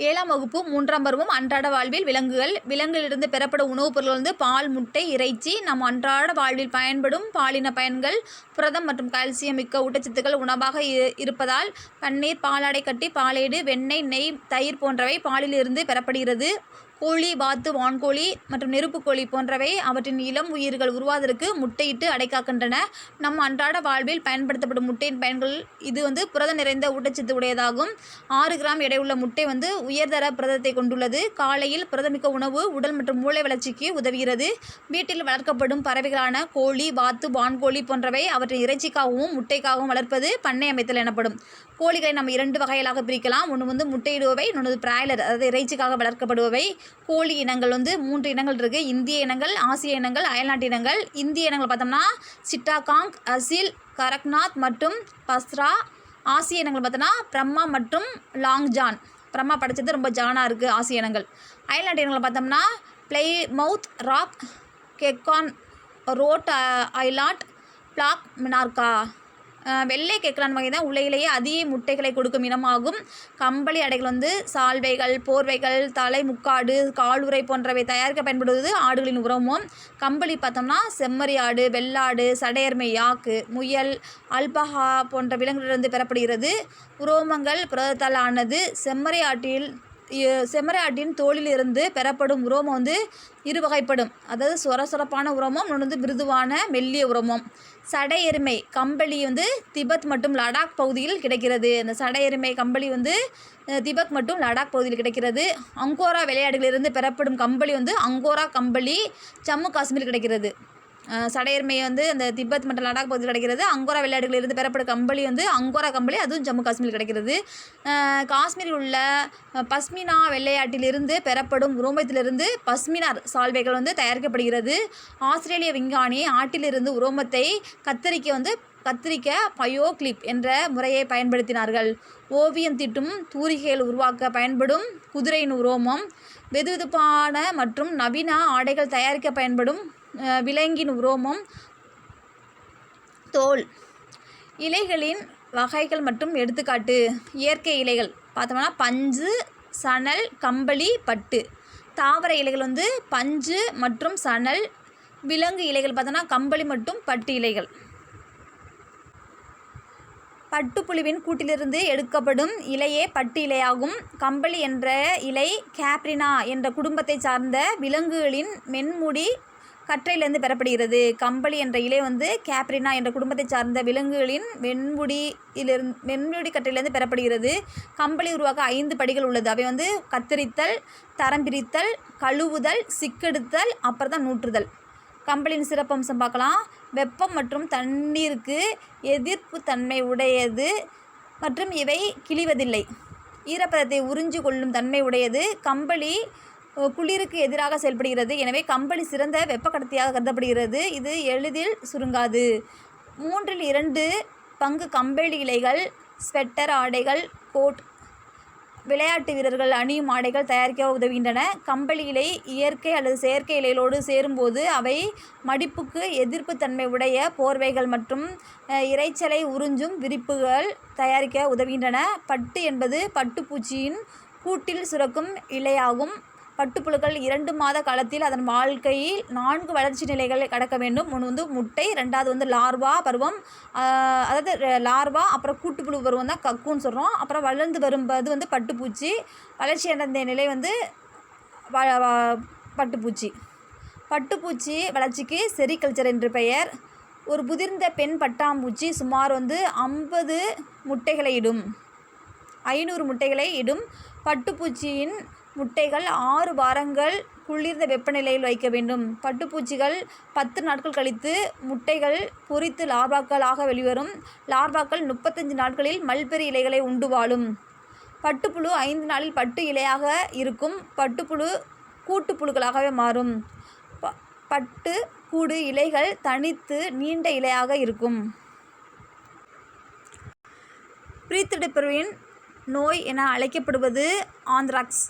7ஆம் வகுப்பு 3ஆம் பருவம் அன்றாட வாழ்வில் விலங்குகள். விலங்குகளிலிருந்து பெறப்படும் உணவுப் பொருட்கள் பால், முட்டை, இறைச்சி. நம் அன்றாட வாழ்வில் பயன்படும் பாலின பயன்கள். புரதம் மற்றும் கால்சியம் மிக்க ஊட்டச்சத்துக்கள் உணவாக இருப்பதால் பன்னீர், பாலாடை கட்டி, பாலேடு, வெண்ணெய், நெய், தயிர் போன்றவை பாலில் இருந்து பெறப்படுகிறது. கோழி, வாத்து, வான்கோழி மற்றும் நெருப்புக்கோழி போன்றவை அவற்றின் இளம் உயிர்கள் உருவாவதற்கு முட்டையிட்டு அடைக்காக்கின்றன. நம் அன்றாட வாழ்வில் பயன்படுத்தப்படும் முட்டையின் பயன்கள் இது புரதம் நிறைந்த ஊட்டச்சத்து உடையதாகும். 6 கிராம் எடையுள்ள முட்டை உயர்தர புரதத்தை கொண்டுள்ளது. காலையில் புரதமிக்க உணவு உடல் மற்றும் மூளை வளர்ச்சிக்கு உதவுகிறது. வீட்டில் வளர்க்கப்படும் பறவைகளான கோழி, வாத்து, வான்கோழி போன்றவை அவற்றின் இறைச்சிக்காகவும் முட்டைக்காகவும் வளர்ப்பது பண்ணை அமைத்தல் எனப்படும். கோழிகளை நம்ம 2 வகைகளாக பிரிக்கலாம். ஒன்று முட்டையிடுபவை, இன்னொன்று பிராய்லர், அதாவது இறைச்சிக்காக வளர்க்கப்படுபவை. கோழி இனங்கள் 3 இனங்கள் இருக்குது. இந்திய இனங்கள், ஆசிய இனங்கள், அயல்நாட்டு இனங்கள். இந்திய இனங்கள் பார்த்தோம்னா சிட்டாகாங், அசில், கரக்நாத் மற்றும் பஸ்ரா. ஆசிய இனங்கள் பார்த்தோன்னா பிரம்மா மற்றும் லாங்ஜான். பிரம்மா படைச்சது ரொம்ப ஜானாக இருக்குது ஆசிய இனங்கள். அயல்நாட்டு இனங்கள் பார்த்தோம்னா பிளைமவுத் ராக், கெக்கான், ரோட் ஐலாட், பிளாக் மினார்கா. வெள்ளை கெக்லான் வகை தான் உலகிலேயே அதிக முட்டைகளை கொடுக்கும் இனமாகும். கம்பளி ஆடைகள் சால்வைகள், போர்வைகள், தலை முக்காடு, காலுறை போன்றவை தயாரிக்க பயன்படுவது ஆடுகளின் உரோமம். கம்பளி பார்த்தோம்னா செம்மறி ஆடு, வெள்ளாடு, சடையர்மை யாக்கு, முயல், அல்பஹா போன்ற விலங்குகளிலிருந்து பெறப்படுகிறது. உரோமங்கள் புரதத்தால் ஆனது. செம்மறி ஆட்டின் தோலில் இருந்து பெறப்படும் உரோமம் 2 வகைப்படும். அதாவது சொரசொரப்பான உரோமம், இன்னொன்று மிருதுவான மெல்லிய உரோமம். சடை எருமை கம்பளி திபெத் மற்றும் லடாக் பகுதியில் கிடைக்கிறது. இந்த சடை எருமை கம்பளி திபெத் மற்றும் லடாக் பகுதியில் கிடைக்கிறது. அங்கோரா விளையாடுகளிலிருந்து பெறப்படும் கம்பளி அங்கோரா கம்பளி ஜம்மு காஷ்மீர் கிடைக்கிறது. சடையர்மை அந்த திபெத் மற்றும் லடாக் பகுதியில் கிடைக்கிறது. அங்கோரா விளையாடுகளிலிருந்து பெறப்படும் கம்பளி அங்கோரா கம்பளி, அதுவும் ஜம்மு காஷ்மீரில் கிடைக்கிறது. காஷ்மீரில் உள்ள பஸ்மினா வெள்ளையாட்டிலிருந்து பெறப்படும் உரோமத்திலிருந்து பஸ்மினார் சால்வைகள் தயாரிக்கப்படுகிறது. ஆஸ்திரேலிய விஞ்ஞானி ஆட்டிலிருந்து உரோமத்தை கத்திரிக்க பயோக்ளிப் என்ற முறையை பயன்படுத்தினார்கள். ஓவியம் தீட்டும் தூரிகைகள் உருவாக்க பயன்படும் குதிரையின் உரோமம். வெதுவெதுப்பான மற்றும் நவீன ஆடைகள் தயாரிக்க பயன்படும் விலங்கின் உரோமம். தோல். இலைகளின் வகைகள் மற்றும் எடுத்துக்காட்டு. இயற்கை இலைகள் பார்த்தோம்னா பஞ்சு, சணல், கம்பளி, பட்டு. தாவர இலைகள் பஞ்சு மற்றும் சணல். விலங்கு இலைகள் பார்த்தோம்னா கம்பளி மற்றும் பட்டு இலைகள். பட்டுப்புழுவின் கூட்டிலிருந்து எடுக்கப்படும் இலையே பட்டு இலையாகும். கம்பளி என்ற இலை கேப்ரினா என்ற குடும்பத்தை சார்ந்த விலங்குகளின் மென்முடி கற்றையிலிருந்து பெறப்படுகிறது. கம்பளி என்ற இலை கேப்ரினா என்ற குடும்பத்தை சார்ந்த விலங்குகளின் மென்முடி கற்றையிலிருந்து பெறப்படுகிறது. கம்பளி உருவாக்க 5 படிகள் உள்ளது. அவை கத்தரித்தல், தரம் பிரித்தல், கழுவுதல், சிக்கெடுத்தல், அப்புறம் தான் நூற்றுதல். கம்பளியின் சிறப்பம்சம் பார்க்கலாம். வெப்பம் மற்றும் தண்ணீருக்கு எதிர்ப்பு தன்மை உடையது மற்றும் இவை கிழிவதில்லை. ஈரப்பதத்தை உறிஞ்சு கொள்ளும் தன்மை உடையது. கம்பளி குளிருக்கு எதிராக செயல்படுகிறது. எனவே கம்பளி சிறந்த வெப்ப கடத்தியாக கருதப்படுகிறது. இது எளிதில் சுருங்காது. 2/3 பங்கு கம்பளி இலைகள் ஸ்வெட்டர், ஆடைகள், கோட், விளையாட்டு வீரர்கள் அணியும் ஆடைகள் தயாரிக்க உதவுகின்றன. கம்பளி இலை இயற்கை அல்லது செயற்கை இலைகளோடு சேரும்போது அவை மடிப்புக்கு எதிர்ப்பு தன்மை உடைய போர்வைகள் மற்றும் இரைச்சலை உறிஞ்சும் விரிப்புகள் தயாரிக்க உதவுகின்றன. பட்டு என்பது பட்டுப்பூச்சியின் கூட்டில் சுரக்கும் இலையாகும். பட்டுப்புழுக்கள் 2 மாத காலத்தில் அதன் வாழ்க்கையில் 4 வளர்ச்சி நிலைகளை கடக்க வேண்டும். ஒன்று முட்டை, 2வது லார்வா பருவம், அதாவது லார்வா, அப்புறம் கூட்டுப்புழு பருவம் தான் கக்குன்னு சொல்கிறோம். அப்புறம் வளர்ந்து வரும்போது பட்டுப்பூச்சி. வளர்ச்சி அடைந்த நிலை பட்டுப்பூச்சி. பட்டுப்பூச்சி வளர்ச்சிக்கு செரிகல்ச்சர் என்று பெயர். ஒரு முதிர்ந்த பெண் பட்டாம்பூச்சி சுமார் 50 முட்டைகளை இடும். 500 முட்டைகளை இடும். பட்டுப்பூச்சியின் முட்டைகள் 6 வாரங்கள் குளிர்ந்த வெப்பநிலையில் வைக்க வேண்டும். பட்டுப்பூச்சிகள் 10 நாட்கள் கழித்து முட்டைகள் பொரித்து லார்வாக்களாக வெளிவரும். லார்வாக்கள் 35 நாட்களில் மல்பெரி இலைகளை உண்டு வாழும். பட்டுப்புழு 5 நாளில் பட்டு இலையாக இருக்கும். பட்டுப்புழு கூட்டுப்புழுக்களாகவே மாறும். பட்டு கூடு இலைகள் தனித்து நீண்ட இலையாக இருக்கும். பிரீத்திடிப்பரின் நோய் என அழைக்கப்படுவது ஆந்த்ராக்ஸ்.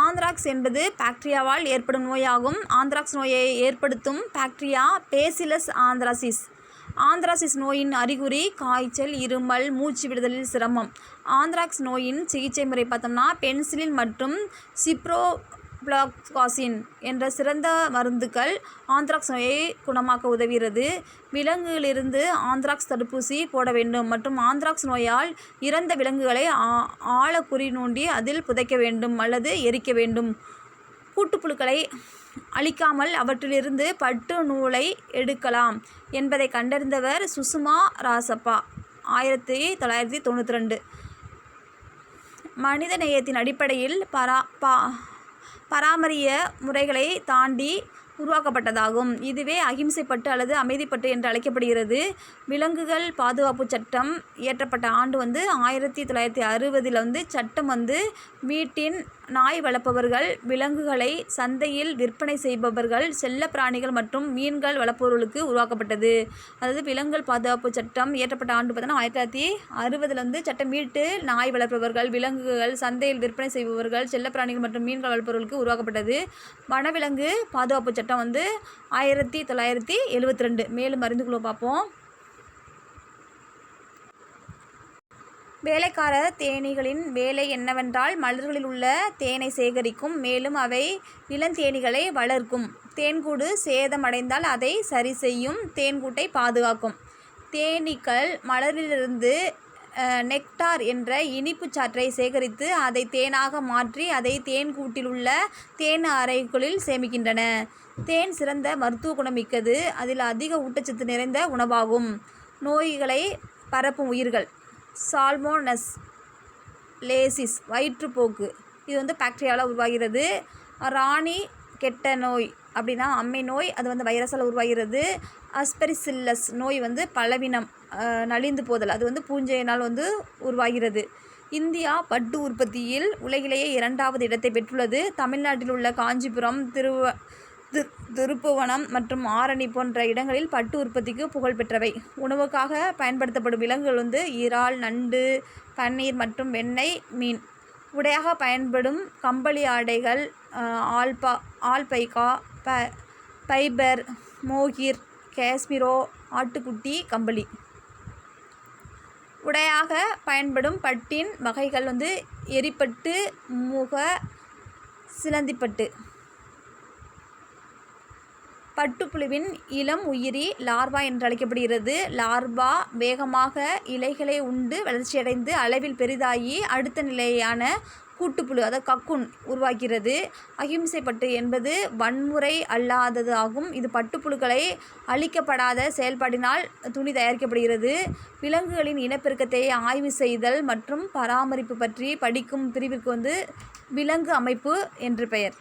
ஆந்த்ராக்ஸ் என்பது பாக்டீரியாவால் ஏற்படும் நோயாகும். ஆந்த்ராக்ஸ் நோயை ஏற்படுத்தும் பாக்டீரியா பேசிலஸ் ஆந்த்ராசிஸ். ஆந்த்ராசிஸ் நோயின் அறிகுறி காய்ச்சல், இருமல், மூச்சு விடுதலில் சிரமம். ஆந்த்ராக்ஸ் நோயின் சிகிச்சை முறை பார்த்தோம்னா பென்சிலின் மற்றும் சிப்ரோஃப்ளாக்சாசின் என்ற சிறந்த மருந்துகள் ஆந்த்ராக்ஸ் நோயை குணமாக்க உதவுகிறது. விலங்குகளிலிருந்து ஆந்த்ராக்ஸ் தடுப்பூசி போட வேண்டும் மற்றும் ஆந்த்ராக்ஸ் நோயால் இறந்த விலங்குகளை ஆழ குழி நோண்டி அதில் புதைக்க வேண்டும் அல்லது எரிக்க வேண்டும். கூட்டுப்புழுக்களை அழிக்காமல் அவற்றிலிருந்து பட்டு நூலை எடுக்கலாம் என்பதை கண்டறிந்தவர் சுசுமா ராசப்பா 1992. மனித நேயத்தின் அடிப்படையில் பராமரிய முறைகளை தாண்டி உருவாக்கப்பட்டதாகும். இதுவே அகிம்சைப்பட்டு அல்லது அமைதிப்பட்டு என்று அழைக்கப்படுகிறது. விலங்குகள் பாதுகாப்பு சட்டம் இயற்றப்பட்ட ஆண்டு 1960. சட்டம் வீட்டின் நாய் வளர்ப்பவர்கள், விலங்குகளை சந்தையில் விற்பனை செய்பவர்கள், செல்ல பிராணிகள் மற்றும் மீன்கள் வளர்ப்பவர்களுக்கு உருவாக்கப்பட்டது. அதாவது விலங்குகள் பாதுகாப்பு சட்டம் இயற்றப்பட்ட ஆண்டு பார்த்தோன்னா 1960. சட்டம் வீட்டு நாய் வளர்ப்பவர்கள், விலங்குகள் சந்தையில் விற்பனை செய்பவர்கள், செல்ல பிராணிகள் மற்றும் மீன்கள் வளர்ப்பவர்களுக்கு உருவாக்கப்பட்டது. வனவிலங்கு பாதுகாப்பு சட்டம் 1972. மேலும் அறிந்து கொள்ள பார்ப்போம். வேலைக்கார தேனீகளின் வேலை என்னவென்றால் மலர்களில் உள்ள தேனை சேகரிக்கும், மேலும் அவை இளந்தேனீகளை வளர்க்கும். தேன்கூடு சேதமடைந்தால் அதை சரி செய்யும், தேன்கூட்டை பாதுகாக்கும். தேனீக்கள் மலரிலிருந்து நெக்டார் என்ற இனிப்புச் சாற்றை சேகரித்து அதை தேனாக மாற்றி அதை தேன்கூட்டில் உள்ள தேன் அறைகளில் சேமிக்கின்றன. தேன் சிறந்த மருத்துவ குணம் மிக்கது. அதில் அதிக ஊட்டச்சத்து நிறைந்த உணவாகும். நோய்களை பரப்பும் உயிர்கள் சால்மோனஸ் லேசிஸ் வயிற்றுப்போக்கு, இது பாக்டீரியாவால் உருவாகிறது. ராணி கெட்ட நோய் அப்படின்னா அம்மை நோய், அது வைரஸால் உருவாகிறது. அஸ்பெரிசில்லஸ் நோய் பலவீனம், நலிந்து போதல், அது பூஞ்சையினால் உருவாகிறது. இந்தியா பட்டு உற்பத்தியில் உலகிலேயே 2வது இடத்தை பெற்றுள்ளது. தமிழ்நாட்டில் உள்ள காஞ்சிபுரம், திருப்புவனம் மற்றும் ஆரணி போன்ற இடங்களில் பட்டு உற்பத்திக்கு புகழ் பெற்றவை. உணவுக்காக பயன்படுத்தப்படும் விலங்குகள் இறால், நண்டு, பன்னீர் மற்றும் வெண்ணெய் மீன். உடையாக பயன்படும் கம்பளி ஆடைகள் ஆல்பைகா, பைபர், மோகிர், காஷ்மீரோ ஆட்டுக்குட்டி கம்பளி. உடையாக பயன்படும் பட்டின் வகைகள் எரிப்பட்டு, முக சிலந்திப்பட்டு. பட்டுப்புழுவின் இளம் உயிரி லார்வா என்று அழைக்கப்படுகிறது. லார்வா வேகமாக இலைகளை உண்டு வளர்ச்சியடைந்து அளவில் பெரிதாகி அடுத்த நிலையான கூட்டுப்புழு, அதாவது கக்குன் உருவாகிறது. அகிம்சைப்பட்டு என்பது வன்முறை அல்லாதது ஆகும். இது பட்டுப்புழுக்களை அழிக்கப்படாத செயல்பாட்டினால் துணி தயாரிக்கப்படுகிறது. விலங்குகளின் இனப்பெருக்கத்தை ஆய்வு செய்தல் மற்றும் பராமரிப்பு பற்றி படிக்கும் பிரிவிற்கு விலங்கு அமைப்பு என்று பெயர்.